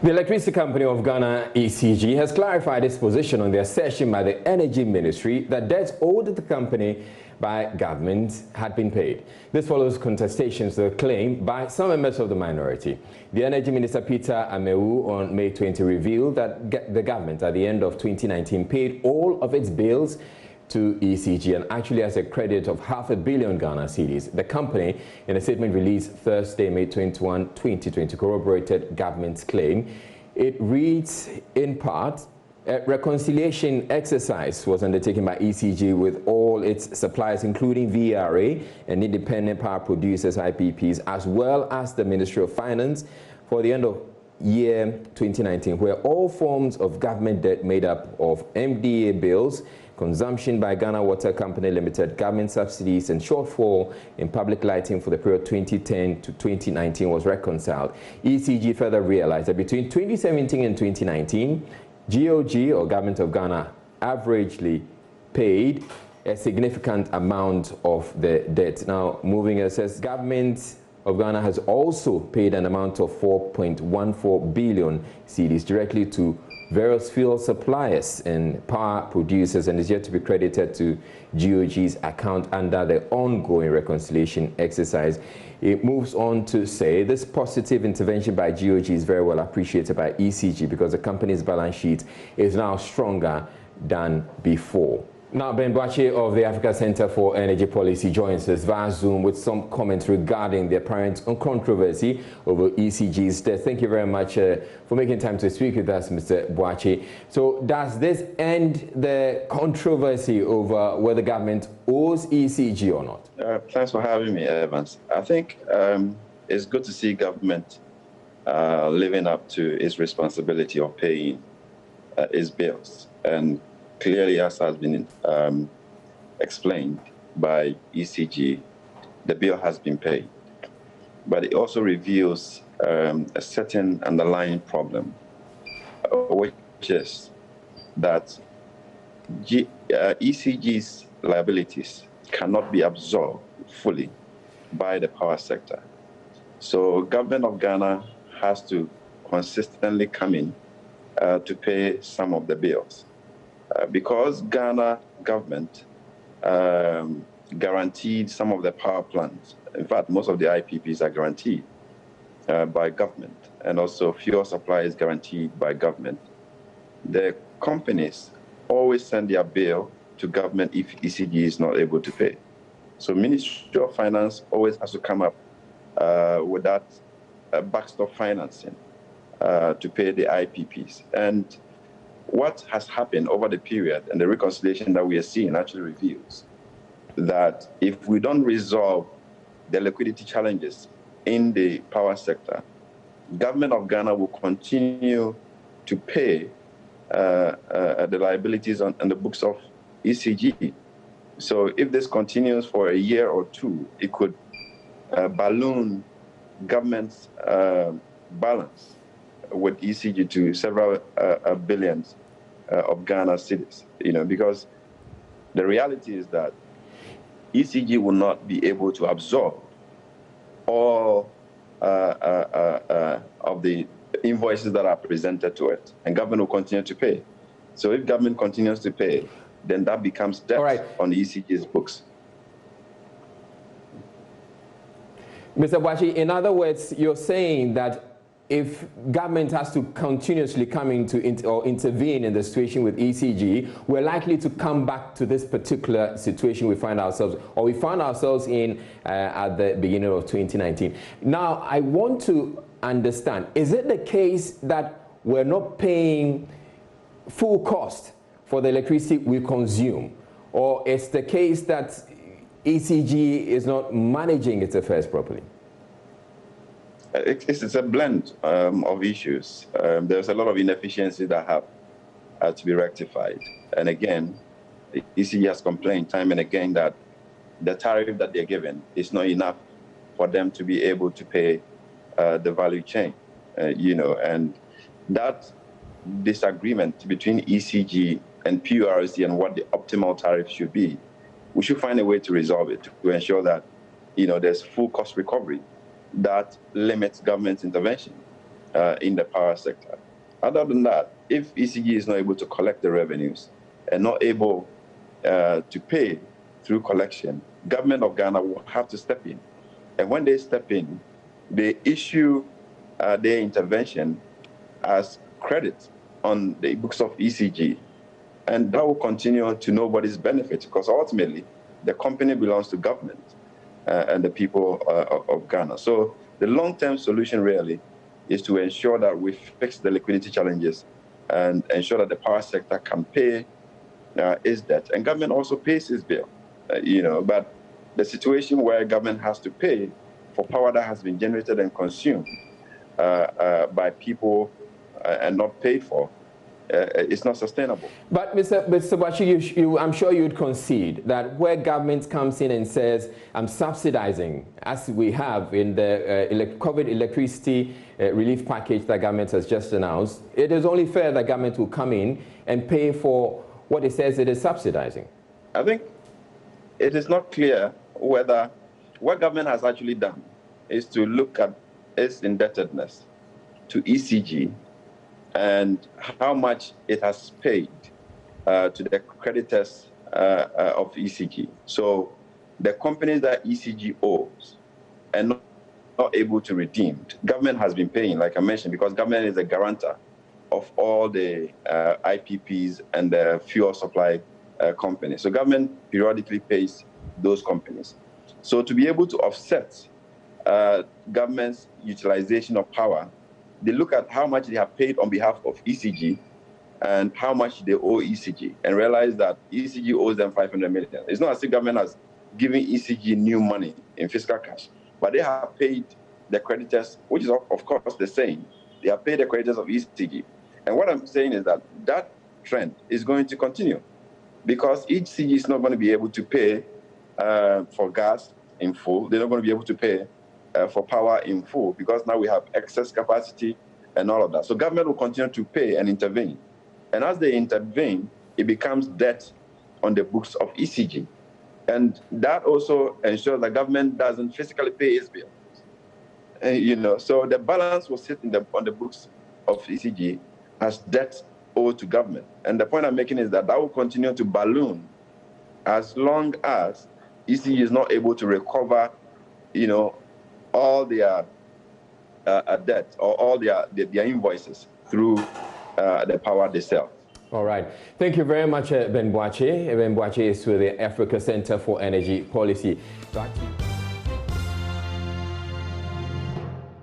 The Electricity Company of Ghana, ECG, has clarified its position on the assertion by the Energy Ministry that debts owed to the company by government had been paid. This follows contestations to the claim by some members of the minority. The Energy Minister, Peter Amewu, on May 20 revealed that the government at the end of 2019 paid all of its bills to ECG and actually has a credit of $500 million Ghana cedis. The company, in a statement released Thursday, May 21, 2020, corroborated government's claim. It reads, in part, a reconciliation exercise was undertaken by ECG with all its suppliers, including VRA and independent power producers, IPPs, as well as the Ministry of Finance for the end of year 2019, where all forms of government debt made up of MDA bills, consumption by Ghana Water Company Limited, government subsidies, and shortfall in public lighting for the period 2010 to 2019 was reconciled. ECG further realized that between 2017 and 2019, GOG, or Government of Ghana, averagely paid a significant amount of the debt. Now, moving, it says, Government of Ghana has also paid an amount of 4.14 billion cedis directly to various fuel suppliers and power producers, and is yet to be credited to GOG's account under the ongoing reconciliation exercise. It moves on to say this positive intervention by GOG is very well appreciated by ECG because the company's balance sheet is now stronger than before. Now, Ben Boakye of the Africa Center for Energy Policy joins us via Zoom with some comments regarding the apparent controversy over ECG's debt. Thank you very much for making time to speak with us, Mr. Boakye. So does this end the controversy over whether the government owes ECG or not? Thanks for having me, Evans. I think it's good to see government living up to its responsibility of paying its bills. And clearly, as has been explained by ECG, the bill has been paid. But it also reveals a certain underlying problem, which is that ECG's liabilities cannot be absorbed fully by the power sector. So Government of Ghana has to consistently come in to pay some of the bills. Because Ghana government guaranteed some of the power plants. In fact, most of the IPPs are guaranteed by government, and also fuel supply is guaranteed by government. The companies always send their bill to government if ECG is not able to pay. So Ministry of Finance always has to come up with that backstop financing to pay the IPPs. And what has happened over the period and the reconciliation that we are seeing actually reveals that if we don't resolve the liquidity challenges in the power sector, Government of Ghana will continue to pay the liabilities on the books of ECG. So if this continues for a year or two, it could balloon government's balance with ECG to several billions of Ghana cedis, because the reality is that ECG will not be able to absorb all of the invoices that are presented to it, and government will continue to pay. So if government continues to pay, then that becomes debt on the ECG's books. Mr. Boakye, in other words, you're saying that if government has to continuously come into or intervene in the situation with ECG, we're likely to come back to this particular situation we found ourselves in at the beginning of 2019. Now, I want to understand, is it the case that we're not paying full cost for the electricity we consume, or is the case that ECG is not managing its affairs properly? It's a blend of issues. There's a lot of inefficiencies that have to be rectified. And again, ECG has complained time and again that the tariff that they're given is not enough for them to be able to pay the value chain, and that disagreement between ECG and PURC and what the optimal tariff should be, we should find a way to resolve it to ensure that, there's full cost recovery that limits government intervention. in the power sector. Other than that, if ECG is not able to collect the revenues and not able to pay through collection, government of Ghana will have to step in. And when they step in, they issue their intervention as credit on the books of ECG. And that will continue to nobody's benefit, because ultimately the company belongs to government and the people of Ghana. So the long-term solution really is to ensure that we fix the liquidity challenges and ensure that the power sector can pay its debt. And government also pays its bill, but the situation where government has to pay for power that has been generated and consumed by people and not paid for, it's not sustainable. But Mr. Bachi, I'm sure you'd concede that where government comes in and says, I'm subsidizing, as we have in the COVID electricity relief package that government has just announced, it is only fair that government will come in and pay for what it says it is subsidizing. I think it is not clear whether what government has actually done is to look at its indebtedness to ECG and how much it has paid to the creditors of ECG. So the companies that ECG owes and not able to redeem, government has been paying, like I mentioned, because government is a guarantor of all the IPPs and the fuel supply companies. So government periodically pays those companies. So to be able to offset government's utilization of power, they look at how much they have paid on behalf of ECG and how much they owe ECG, and realize that ECG owes them 500 million. It's not as if government has given ECG new money in fiscal cash, but they have paid the creditors, which is of course the same. They have paid the creditors of ECG. And what I'm saying is that that trend is going to continue, because ECG is not going to be able to pay for gas in full. They're not going to be able to pay for power in full, because now we have excess capacity and all of that. So government will continue to pay and intervene. And as they intervene, it becomes debt on the books of ECG. And that also ensures that government doesn't physically pay its bills. So the balance will sit on the books of ECG as debt owed to government. And the point I'm making is that will continue to balloon as long as ECG is not able to recover, all their debt or all their invoices through the power they sell. All right. Thank you very much, Ben Boakye. Ben Boakye is with the Africa Center for Energy Policy.